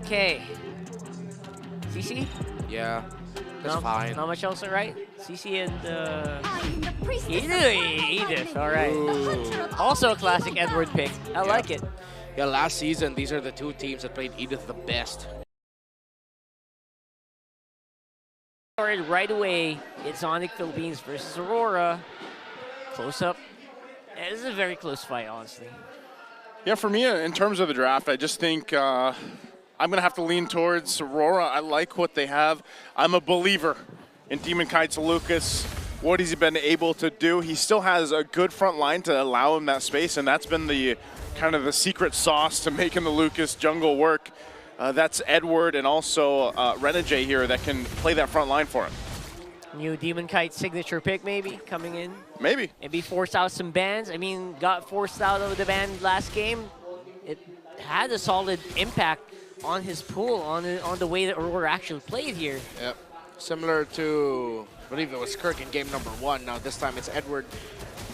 Okay. CC? Yeah, that's No, fine. not much else, right? CC and Edith. Edith, all right. Ooh. Also a classic Edward pick. I like it. Yeah, last season, these are the two teams that played Edith the best. Started right away. It's Onic Philippines versus Aurora. Close up. This is a very close fight, honestly. Yeah, for me, in terms of the draft, I just think I'm going to have to lean towards Aurora. I like what they have. I'm a believer in Demon Kite's Lucas. What has he been able to do? He still has a good front line to allow him that space, and that's been the kind of the secret sauce to making the Lucas jungle work. That's Edward and also Renegade here that can play that front line for him. New Demon Kite signature pick maybe coming in. Maybe. Maybe force out some bans. I mean, got forced out of the ban last game. It had a solid impact on his pool, on the way that Aurora actually played here. Yep. Similar to, I believe it was Kirk in game number 1. Now this time it's Edward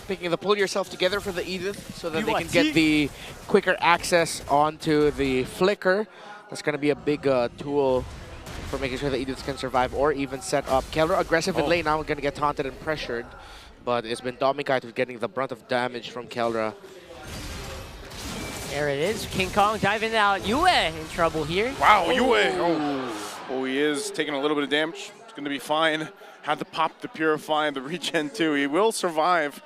picking the pull yourself together for the Edith so that they can get the quicker access onto the flicker. That's going to be a big tool for making sure the Ediths can survive or even set up. Keller aggressive in lane now, going to get taunted and pressured. But it's been Domikite who's getting the brunt of damage from Keldra. There it is. King Kong diving out. Yue in trouble here. Wow, Yue. Oh, he is taking a little bit of damage. It's going to be fine. Had to pop the Purify and the regen too. He will survive.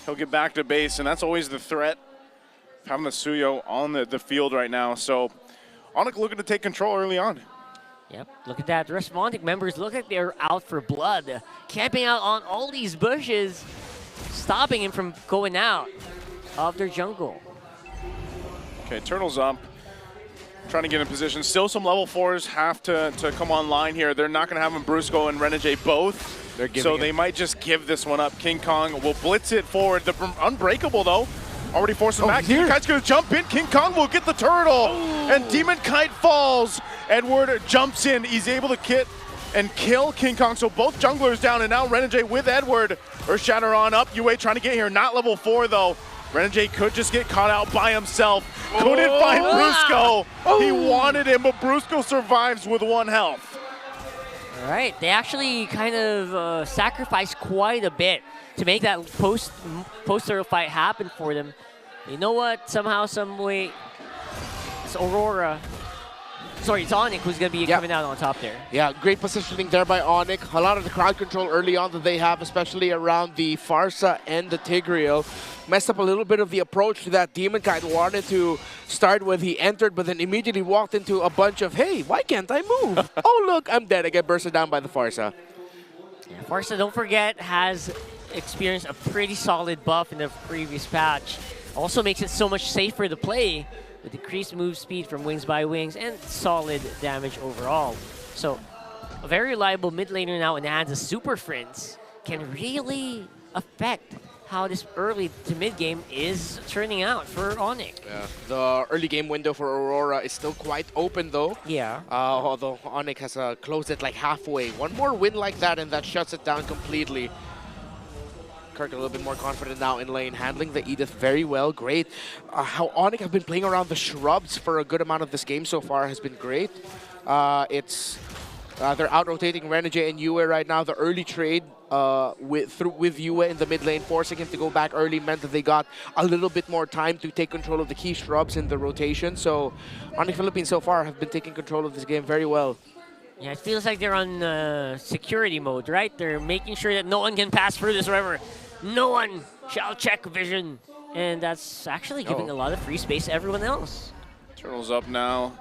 He'll get back to base, and that's always the threat. Having the Suyo on the field right now. So Onic looking to take control early on. Yep, look at that. The rest of Onic members look like they're out for blood. Camping out on all these bushes, stopping him from going out of their jungle. Okay, Turtle's up. Trying to get in position. Still some level 4s have to come online here. They're not going to have them Brusco and Renegade both. So they might just give this one up. King Kong will blitz it forward. The Unbreakable, though, already forced him back. Demon Kite's going to jump in. King Kong will get the turtle. And Demon Kite falls. Edward jumps in. He's able to hit and kill King Kong. So both junglers down. And now Renegade with Edward. Earthshatter on up. Yue trying to get here. Not level 4, though. Renegade could just get caught out by himself. Couldn't find Brusco. He wanted him, but Brusco survives with 1 health. All right, they actually kind of sacrificed quite a bit to make that post-turtle fight happen for them. You know what? Somehow, some way, it's Aurora. Sorry, it's Onic who's going to be coming out on top there. Yeah, great positioning there by Onic. A lot of the crowd control early on that they have, especially around the Farsa and the Tigreal. Messed up a little bit of the approach that Demon Kite wanted to start with. He entered, but then immediately walked into a bunch of, hey, why can't I move? Oh, look, I'm dead. I get bursted down by the Farsa. Yeah, Farsa, don't forget, has experienced a pretty solid buff in the previous patch. Also makes it so much safer to play with decreased move speed from Wings by Wings and solid damage overall. So, a very reliable mid laner now and adds a Super Friends can really affect how this early to mid game is turning out for Onic. Yeah, the early game window for Aurora is still quite open though. Yeah. Although Onic has closed it like halfway. One more win like that and that shuts it down completely. Kirk a little bit more confident now in lane, handling the Edith very well. Great. How Onic have been playing around the shrubs for a good amount of this game so far has been great. They're out-rotating Renegade and Yue right now. The early trade with Yue in the mid lane, forcing him to go back early, meant that they got a little bit more time to take control of the key shrubs in the rotation. So Onic Philippines so far have been taking control of this game very well. Yeah, it feels like they're on security mode, right? They're making sure that no one can pass through this river. No one shall check vision. And that's actually giving a lot of free space to everyone else. Turtle's up now.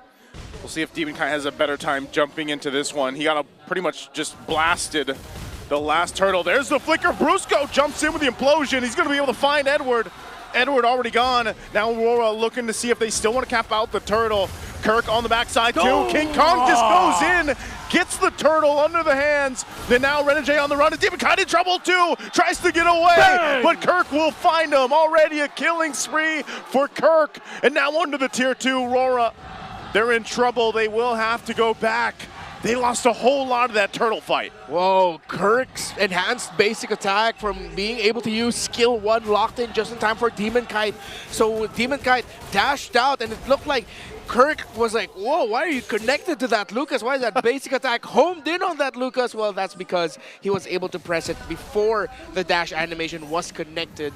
We'll see if Demon Kite has a better time jumping into this one. He got pretty much just blasted the last turtle. There's the flicker. Brusco jumps in with the implosion. He's going to be able to find Edward. Edward already gone. Now Rora looking to see if they still want to cap out the turtle. Kirk on the backside too. King Kong just goes in, gets the turtle under the hands. Then now Renegade on the run. Demon Kite in trouble too. Tries to get away, but Kirk will find him. Already a killing spree for Kirk. And now under the tier 2, Rora. They're in trouble. They will have to go back. They lost a whole lot of that turtle fight. Whoa, Kirk's enhanced basic attack from being able to use skill 1 locked in just in time for Demon Kite. So Demon Kite dashed out and it looked like Kirk was like, whoa, why are you connected to that, Lucas? Why is that basic attack homed in on that, Lucas? Well, that's because he was able to press it before the dash animation was committed.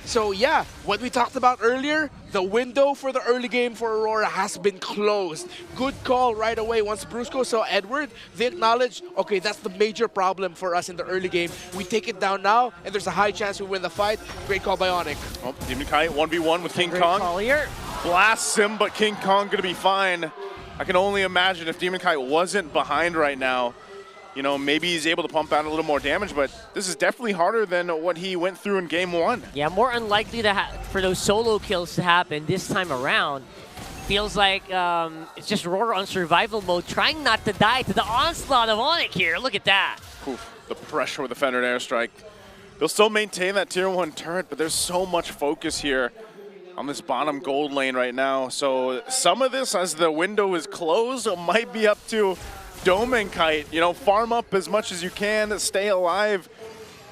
So yeah, what we talked about earlier, the window for the early game for Aurora has been closed. Good call right away. Once Brusco saw Edward, they acknowledged, okay, that's the major problem for us in the early game. We take it down now, and there's a high chance we win the fight. Great call by Onic. Oh, Demon Kite 1v1 with King Kong. Call here. Blasts him, but King Kong gonna be fine. I can only imagine if Demon Kite wasn't behind right now, you know, maybe he's able to pump out a little more damage, but this is definitely harder than what he went through in game 1. Yeah, more unlikely to for those solo kills to happen this time around. Feels like it's just Rora on survival mode, trying not to die to the onslaught of Onic here. Look at that. Oof, the pressure with the Fendered airstrike. They'll still maintain that tier 1 turret, but there's so much focus here on this bottom gold lane right now. So some of this, as the window is closed, it might be up to Dome and Kite. You know, farm up as much as you can, stay alive.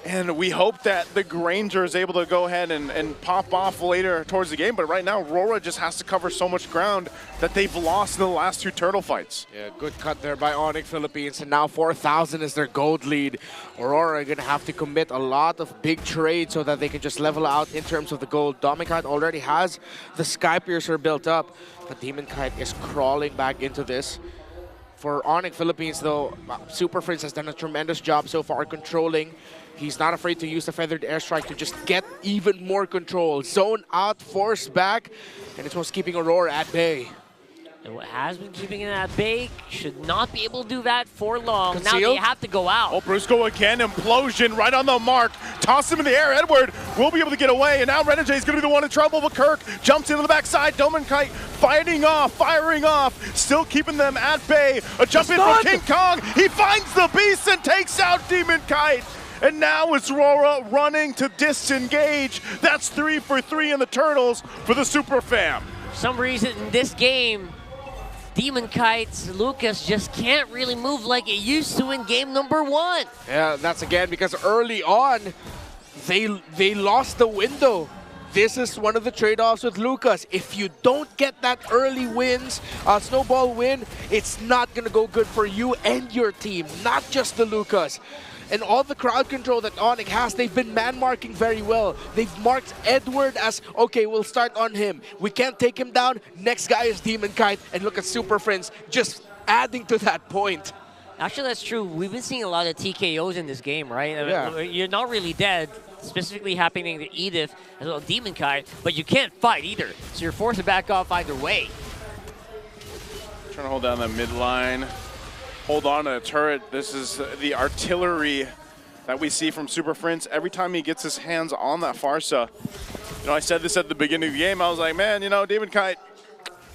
And we hope that the Granger is able to go ahead and pop off later towards the game. But right now, Rora just has to cover so much ground that they've lost in the last 2 turtle fights. Yeah, good cut there by Onic Philippines. And now 4,000 is their gold lead. Aurora are going to have to commit a lot of big trades so that they can just level out in terms of the gold. Demon Kite already has the Sky Piercer built up. But Demon Kite is crawling back into this. For Onic Philippines, though, Super Prince has done a tremendous job so far controlling. He's not afraid to use the Feathered Airstrike to just get even more control. Zone out, force back, and it's what's keeping Aurora at bay. And what has been keeping it at bay should not be able to do that for long. Concealed. Now they have to go out. Oh, Brusco again, implosion right on the mark. Toss him in the air. Edward will be able to get away, and now Renegade is going to be the one in trouble, but Kirk jumps into the backside. Demon Kite firing off, still keeping them at bay. A jump in from King Kong. He finds the beast and takes out Demon Kite. And now it's Rora running to disengage. That's 3 for 3 in the Turtles for the Super Fam. For some reason in this game, Demon Kite's Lucas just can't really move like it used to in game number 1. Yeah, that's again because early on, they lost the window. This is one of the trade-offs with Lucas. If you don't get that early wins, snowball win, it's not going to go good for you and your team, not just the Lucas. And all the crowd control that Onic has, they've been man-marking very well. They've marked Edward as, okay, we'll start on him. We can't take him down. Next guy is Demon Kite. And look at Super Friends just adding to that point. Actually, that's true. We've been seeing a lot of TKOs in this game, right? Yeah. You're not really dead, specifically happening to Edith as well as Demon Kite, but you can't fight either. So you're forced to back off either way. Trying to hold down that midline. Hold on to a turret. This is the artillery that we see from Super Prince every time he gets his hands on that Farsa. You know, I said this at the beginning of the game. I was like, man, you know, Demon Kite,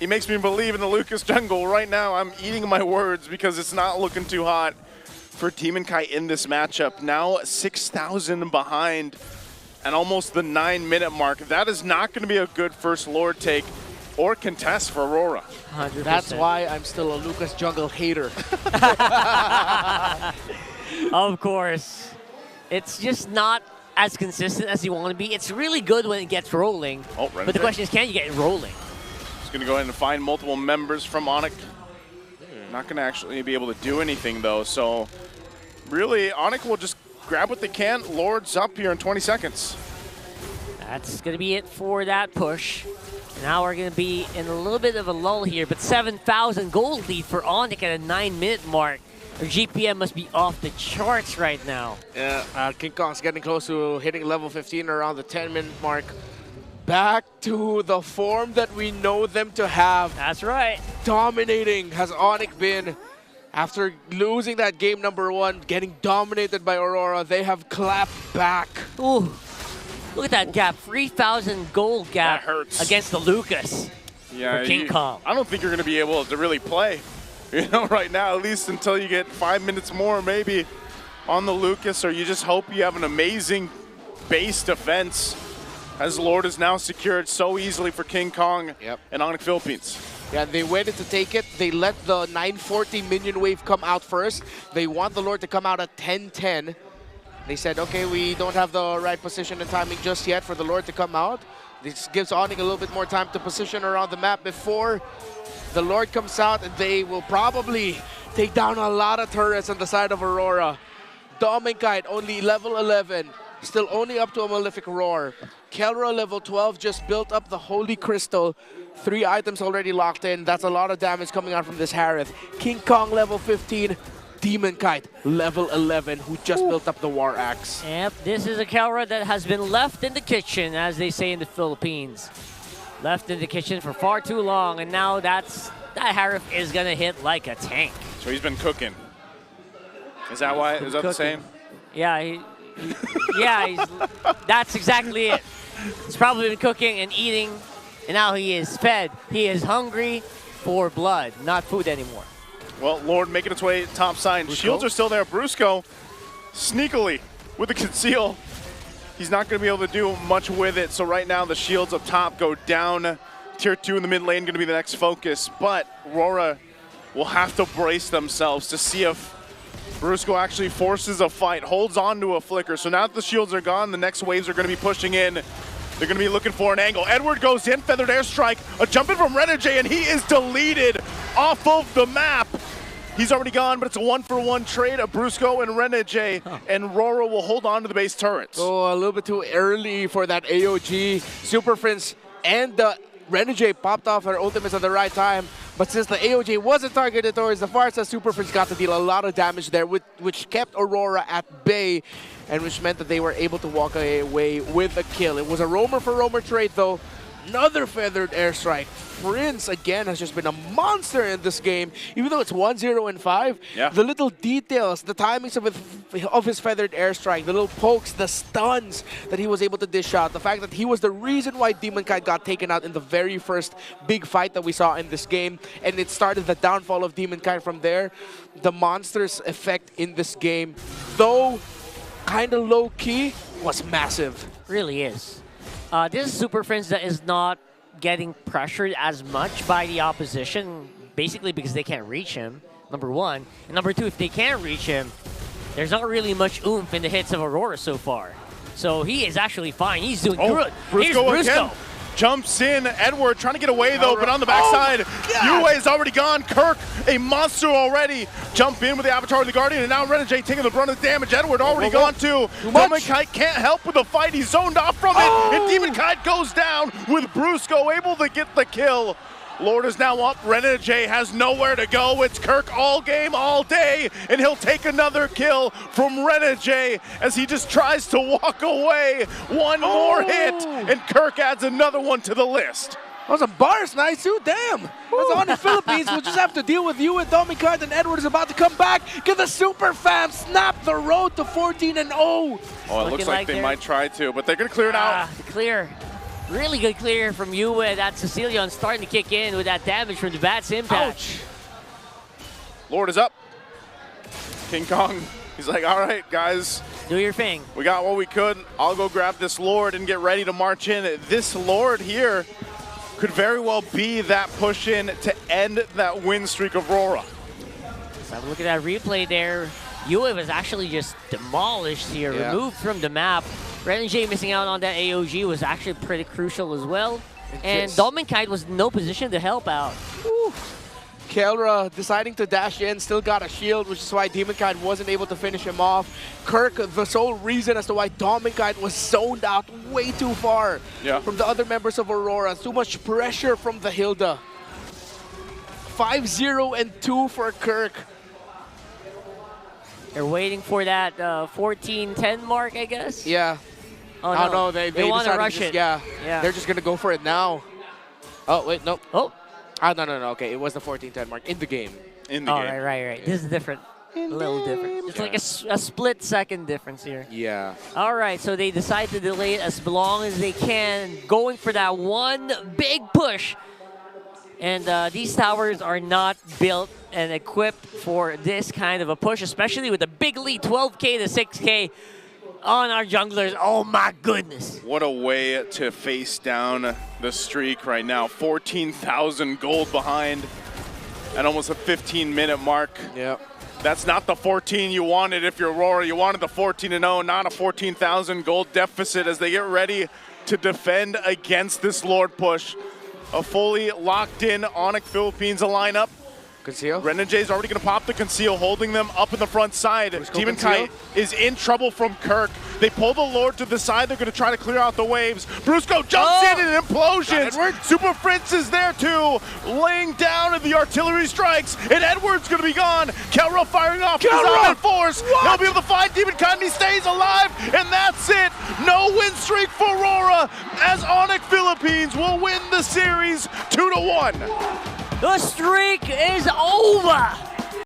he makes me believe in the Lucas jungle. Right now, I'm eating my words because it's not looking too hot for Demon Kite in this matchup. Now 6,000 behind and almost the 9-minute mark. That is not going to be a good first Lord take or contest for Aurora. 100%. That's why I'm still a Lucas jungle hater. Of course. It's just not as consistent as you want to be. It's really good when it gets rolling. Oh, but the question is, can you get it rolling? He's going to go ahead and find multiple members from Onic. Not going to actually be able to do anything, though. So, really, Onic will just grab what they can. Lord's up here in 20 seconds. That's going to be it for that push. Now we're going to be in a little bit of a lull here, but 7,000 gold lead for Onic at a 9-minute mark. Their GPM must be off the charts right now. Yeah, King Kong's getting close to hitting level 15 around the 10-minute mark. Back to the form that we know them to have. That's right. Dominating has Onic been. After losing that game number 1, getting dominated by Aurora, they have clapped back. Ooh. Look at that gap, 3,000 gold gap against the Lucas for King Kong. I don't think you're going to be able to really play, you know, right now, at least until you get 5 minutes more maybe on the Lucas, or you just hope you have an amazing base defense, as Lord is now secured so easily for King Kong and Onic Philippines. Yeah, they waited to take it. They let the 940 minion wave come out first. They want the Lord to come out at 10-10. They said, okay, we don't have the right position and timing just yet for the Lord to come out. This gives Onic a little bit more time to position around the map before the Lord comes out, and they will probably take down a lot of turrets on the side of Aurora. Dominkite only level 11, still only up to a Malefic Roar. Kelra level 12 just built up the Holy Crystal. 3 items already locked in. That's a lot of damage coming out from this Harith. King Kong level 15. Demonkite level 11, who just built up the War Axe. Yep, this is a Kelra that has been left in the kitchen, as they say in the Philippines. Left in the kitchen for far too long, and now that Harith is gonna hit like a tank. So he's been cooking. Is that why? Is that the same? Yeah, that's exactly it. He's probably been cooking and eating, and now he is fed. He is hungry for blood, not food anymore. Well, Lord making its way top side. Brusco? Shields are still there. Brusco, sneakily, with the conceal. He's not going to be able to do much with it. So right now, the shields up top go down. Tier 2 in the mid lane going to be the next focus. But Rora will have to brace themselves to see if Brusco actually forces a fight, holds on to a flicker. So now that the shields are gone, the next waves are going to be pushing in. They're going to be looking for an angle. Edward goes in, feathered airstrike, a jump in from Renegade, and he is deleted off of the map. He's already gone, but it's a 1-for-1 trade of Brusco and Renegade, and Rora will hold on to the base turrets. Oh, a little bit too early for that AOG. Super Prince and the Renegade popped off her ultimates at the right time. But since the AOJ wasn't targeted towards the far side, Super Prince got to deal a lot of damage there, which kept Aurora at bay, and which meant that they were able to walk away with a kill. It was a roamer for roamer trade, though. Another feathered airstrike. Prince, again, has just been a monster in this game. Even though it's 1-0 and 5, the little details, the timings of his feathered airstrike, the little pokes, the stuns that he was able to dish out, the fact that he was the reason why Demonkite got taken out in the very first big fight that we saw in this game, and it started the downfall of Demonkite from there. The monster's effect in this game, though kind of low-key, was massive. Really is. This is Super Friends that is not getting pressured as much by the opposition, basically because they can't reach him, number one. And number two, if they can't reach him, there's not really much oomph in the hits of Aurora so far. So he is actually fine. He's doing good. Here's Brusco. Again. Jumps in, Edward trying to get away though, but on the backside, Yue is already gone. Kirk, a monster already. Jump in with the Avatar of the Guardian, and now Renegade taking the brunt of the damage. Edward already gone too. Demonkite can't help with the fight. He's zoned off from it, and Demonkite goes down with Brusco able to get the kill. Lord is now up. Renegade has nowhere to go. It's Kirk all game, all day, and he'll take another kill from Renegade as he just tries to walk away. One more hit, and Kirk adds another one to the list. That was a bars nice too, damn. That's on the Philippines. We'll just have to deal with you and Dominkite, and Edward is about to come back. Can the Super Fam snap the road to 14-0? Oh, it looks like they might try to, but they're going to clear it out. Clear. Really good clear from Yue. That Sicilian starting to kick in with that damage from the Bat's impact. Ouch. Lord is up. King Kong, he's like, all right, guys. Do your thing. We got what we could. I'll go grab this Lord and get ready to march in. This Lord here could very well be that push in to end that win streak of Rora. Let's have a look at that replay there. Yue was actually just demolished here, removed from the map. Renegade missing out on that AOG was actually pretty crucial as well. And Dominkite was in no position to help out. Kelra deciding to dash in, still got a shield, which is why Demonkite wasn't able to finish him off. Kirk, the sole reason as to why Dominkite was zoned out way too far from the other members of Aurora. Too much pressure from the Hilda. 5-0 and 2 for Kirk. They're waiting for that 14-10 mark, I guess? Yeah. Oh, no. They want to rush it. Yeah. They're just going to go for it now. Oh, wait, no. Oh. No. Okay, it was the 14-10 mark in the game. In the game. Right. This is different. A little different. It's like a split-second difference here. Yeah. All right, so they decide to delay it as long as they can, going for that one big push. And these towers are not built and equipped for this kind of a push, especially with a big lead, 12K to 6K on our junglers. Oh my goodness. What a way to face down the streak right now. 14,000 gold behind at almost a 15-minute mark. Yep. That's not the 14 you wanted if you're Aurora. You wanted the 14-0, not a 14,000 gold deficit as they get ready to defend against this Lord push. A fully locked in Onic Philippines lineup. Conceal. Renegades already going to pop the conceal, holding them up in the front side. Demon Kite is in trouble from Kirk. They pull the Lord to the side. They're going to try to clear out the waves. Brusco jumps in and implosions. Super Prince is there too, laying down the artillery strikes, and Edward's going to be gone. Kelra firing off his own force. He'll be able to find Demon Kite, and he stays alive, and that's it. No win streak for Rora, as Onic Philippines will win the series 2-1. The streak is over.